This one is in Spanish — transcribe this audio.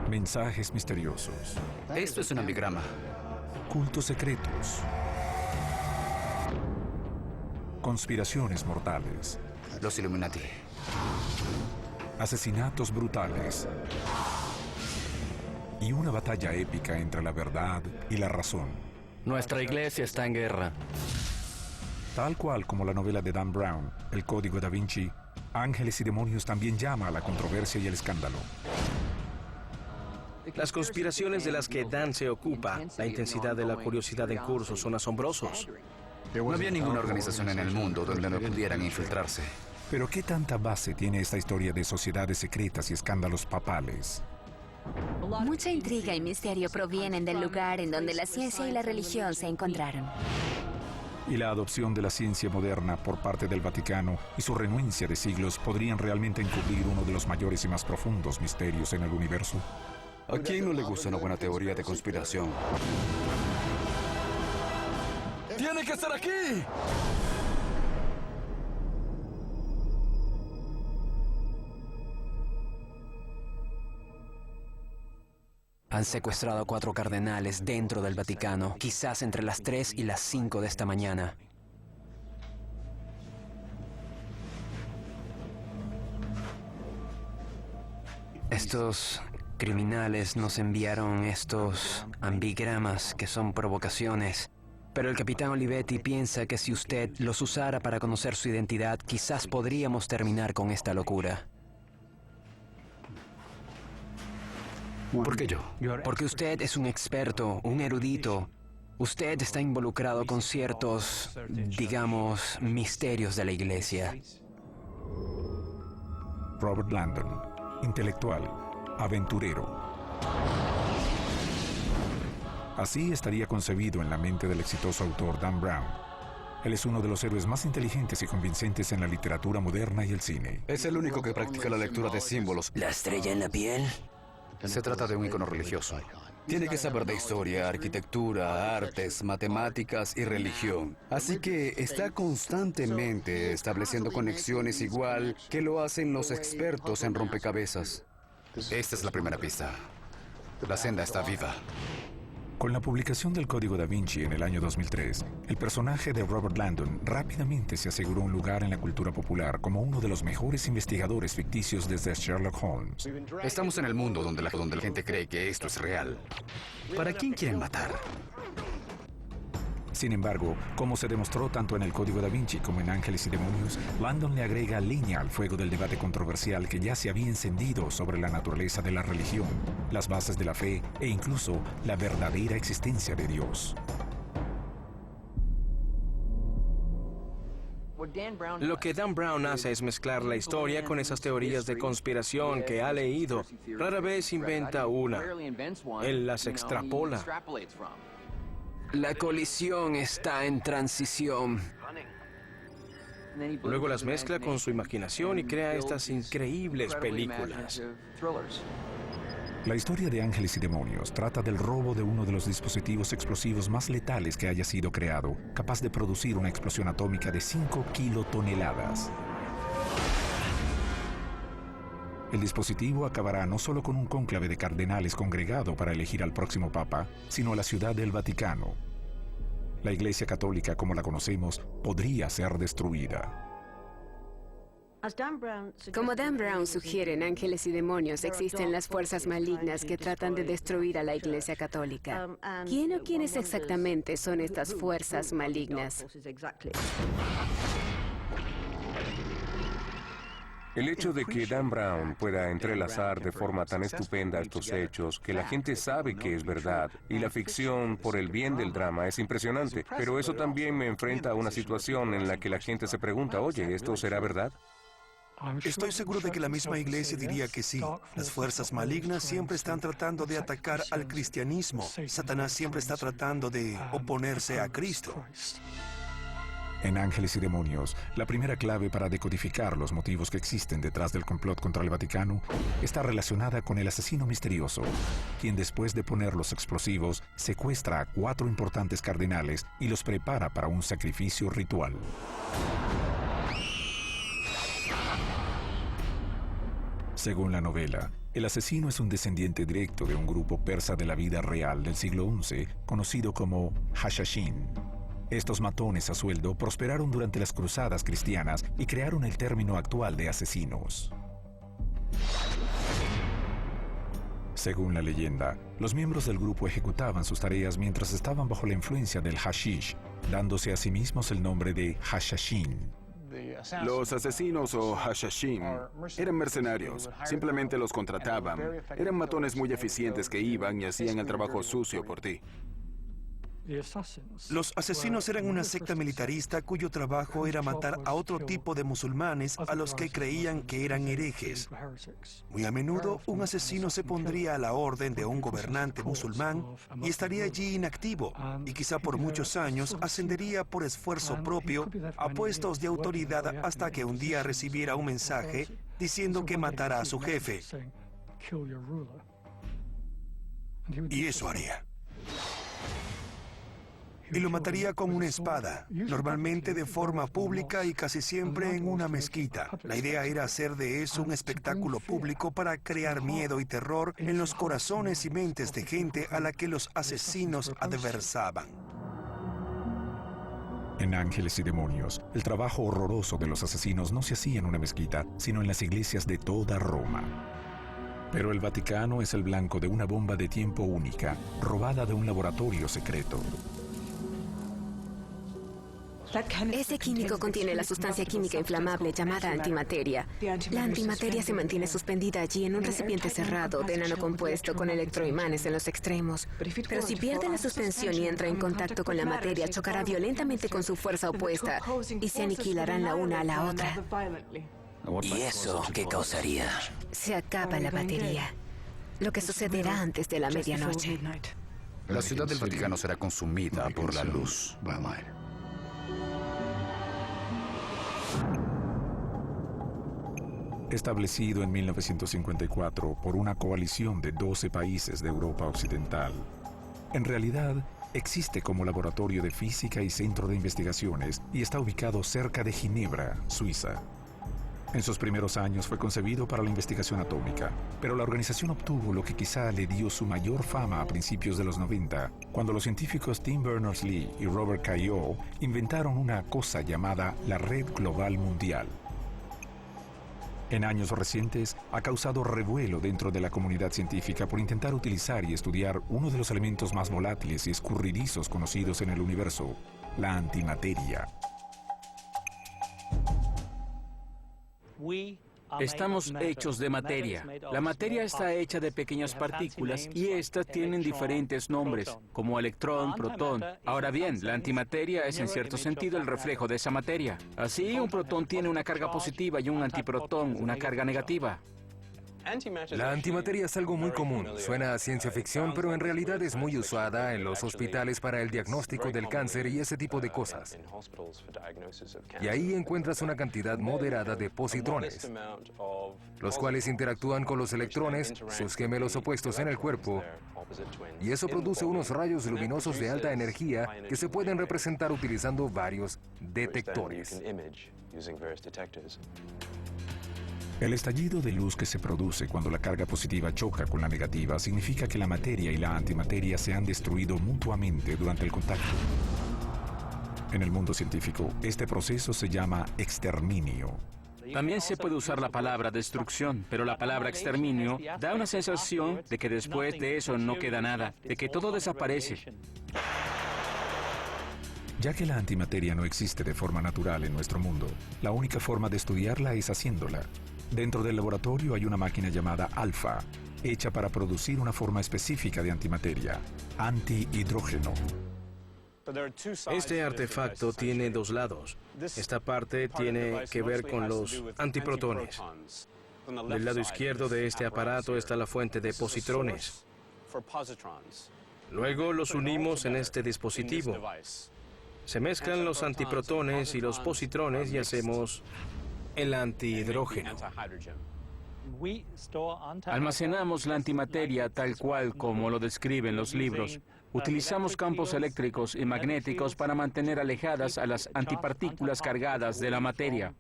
Mensajes misteriosos. Esto es un ambigrama. Cultos secretos. Conspiraciones mortales. Los Illuminati. Asesinatos brutales. Y una batalla épica entre la verdad y la razón. Nuestra iglesia está en guerra. Tal cual como la novela de Dan Brown, El Código Da Vinci, Ángeles y Demonios también llama a la controversia y el escándalo. Las conspiraciones de las que Dan se ocupa, la intensidad de la curiosidad en curso son asombrosos. No había ninguna organización en el mundo donde no pudieran infiltrarse. Pero ¿qué tanta base tiene esta historia de sociedades secretas y escándalos papales? Mucha intriga y misterio provienen del lugar en donde la ciencia y la religión se encontraron. Y la adopción de la ciencia moderna por parte del Vaticano y su renuencia de siglos podrían realmente encubrir uno de los mayores y más profundos misterios en el universo. ¿A quién no le gusta una buena teoría de conspiración? ¡Tiene que estar aquí! Han secuestrado a 4 cardenales dentro del Vaticano, quizás entre las 3 y las 5 de esta mañana. Estos criminales nos enviaron estos ambigramas que son provocaciones, pero el capitán Olivetti piensa que si usted los usara para conocer su identidad, quizás podríamos terminar con esta locura. ¿Por qué yo? Porque usted es un experto, un erudito. Usted está involucrado con ciertos, digamos, misterios de la iglesia. Robert Landon, intelectual, aventurero. Así estaría concebido en la mente del exitoso autor Dan Brown. Él es uno de los héroes más inteligentes y convincentes en la literatura moderna y el cine. Es el único que practica la lectura de símbolos. ¿La estrella en la piel? Se trata de un icono religioso. Tiene que saber de historia, arquitectura, artes, matemáticas y religión. Así que está constantemente estableciendo conexiones igual que lo hacen los expertos en rompecabezas. Esta es la primera pista. La senda está viva. Con la publicación del Código Da Vinci en el año 2003, el personaje de Robert Landon rápidamente se aseguró un lugar en la cultura popular como uno de los mejores investigadores ficticios desde Sherlock Holmes. Estamos en el mundo donde la gente cree que esto es real. ¿Para quién quieren matar? Sin embargo, como se demostró tanto en el Código Da Vinci como en Ángeles y Demonios, Landon le agrega leña al fuego del debate controversial que ya se había encendido sobre la naturaleza de la religión, las bases de la fe e incluso la verdadera existencia de Dios. Lo que Dan Brown hace es mezclar la historia con esas teorías de conspiración que ha leído. Rara vez inventa una. Él las extrapola. La colisión está en transición. Luego las mezcla con su imaginación y crea estas increíbles películas. La historia de Ángeles y Demonios trata del robo de uno de los dispositivos explosivos más letales que haya sido creado, capaz de producir una explosión atómica de 5 kilotoneladas. El dispositivo acabará no solo con un cónclave de cardenales congregado para elegir al próximo papa, sino a la ciudad del Vaticano. La Iglesia Católica, como la conocemos, podría ser destruida. Como Dan Brown sugiere en Ángeles y Demonios, existen las fuerzas malignas que tratan de destruir a la Iglesia Católica. ¿Quién o quiénes exactamente son estas fuerzas malignas? El hecho de que Dan Brown pueda entrelazar de forma tan estupenda estos hechos, que la gente sabe que es verdad, y la ficción por el bien del drama es impresionante, pero eso también me enfrenta a una situación en la que la gente se pregunta, oye, ¿esto será verdad? Estoy seguro de que la misma iglesia diría que sí. Las fuerzas malignas siempre están tratando de atacar al cristianismo. Satanás siempre está tratando de oponerse a Cristo. En Ángeles y Demonios, la primera clave para decodificar los motivos que existen detrás del complot contra el Vaticano está relacionada con el asesino misterioso, quien después de poner los explosivos, secuestra a 4 importantes cardenales y los prepara para un sacrificio ritual. Según la novela, El asesino es un descendiente directo de un grupo persa de la vida real del siglo XI, conocido como Hashashin. Estos matones a sueldo prosperaron durante las cruzadas cristianas y crearon el término actual de asesinos. Según la leyenda, los miembros del grupo ejecutaban sus tareas mientras estaban bajo la influencia del hashish, dándose a sí mismos el nombre de Hashashin. Los asesinos o hashashin eran mercenarios, simplemente los contrataban. Eran matones muy eficientes que iban y hacían el trabajo sucio por ti. Los asesinos eran una secta militarista cuyo trabajo era matar a otro tipo de musulmanes a los que creían que eran herejes. Muy a menudo, un asesino se pondría a la orden de un gobernante musulmán y estaría allí inactivo, y quizá por muchos años ascendería por esfuerzo propio a puestos de autoridad hasta que un día recibiera un mensaje diciendo que matara a su jefe. Y eso haría. Y lo mataría con una espada, normalmente de forma pública y casi siempre en una mezquita. La idea era hacer de eso un espectáculo público para crear miedo y terror en los corazones y mentes de gente a la que los asesinos adversaban. En Ángeles y Demonios, el trabajo horroroso de los asesinos no se hacía en una mezquita, sino en las iglesias de toda Roma. Pero el Vaticano es el blanco de una bomba de tiempo única, robada de un laboratorio secreto. Ese químico contiene la sustancia química inflamable llamada antimateria. La antimateria se mantiene suspendida allí en un recipiente cerrado de nanocompuesto con electroimanes en los extremos. Pero si pierde la suspensión y entra en contacto con la materia, chocará violentamente con su fuerza opuesta y se aniquilarán la una a la otra. ¿Y eso qué causaría? Se acaba la batería. Lo que sucederá antes de la medianoche. La ciudad del Vaticano será consumida por la luz. Establecido en 1954 por una coalición de 12 países de Europa Occidental, en realidad existe como laboratorio de física y centro de investigaciones y está ubicado cerca de Ginebra, Suiza. En sus primeros años fue concebido para la investigación atómica, pero la organización obtuvo lo que quizá le dio su mayor fama a principios de los 90, cuando los científicos Tim Berners-Lee y Robert Cailliau inventaron una cosa llamada la Red Global Mundial. En años recientes, ha causado revuelo dentro de la comunidad científica por intentar utilizar y estudiar uno de los elementos más volátiles y escurridizos conocidos en el universo, la antimateria. Estamos hechos de materia. La materia está hecha de pequeñas partículas y estas tienen diferentes nombres, como electrón, protón. Ahora bien, la antimateria es en cierto sentido el reflejo de esa materia. Así, un protón tiene una carga positiva y un antiprotón una carga negativa. La antimateria es algo muy común. Suena a ciencia ficción, pero en realidad es muy usada en los hospitales para el diagnóstico del cáncer y ese tipo de cosas. Y ahí encuentras una cantidad moderada de positrones, los cuales interactúan con los electrones, sus gemelos opuestos en el cuerpo, y eso produce unos rayos luminosos de alta energía que se pueden representar utilizando varios detectores. El estallido de luz que se produce cuando la carga positiva choca con la negativa significa que la materia y la antimateria se han destruido mutuamente durante el contacto. En el mundo científico, este proceso se llama exterminio. También se puede usar la palabra destrucción, pero la palabra exterminio da una sensación de que después de eso no queda nada, de que todo desaparece. Ya que la antimateria no existe de forma natural en nuestro mundo, la única forma de estudiarla es haciéndola. Dentro del laboratorio hay una máquina llamada Alpha, hecha para producir una forma específica de antimateria, antihidrógeno. Este artefacto tiene dos lados. Esta parte tiene que ver con los antiprotones. Del lado izquierdo de este aparato está la fuente de positrones. Luego los unimos en este dispositivo. Se mezclan los antiprotones y los positrones y hacemos el antihidrógeno. Almacenamos la antimateria tal cual como lo describen los libros. Utilizamos campos eléctricos y magnéticos para mantener alejadas a las antipartículas cargadas de la materia.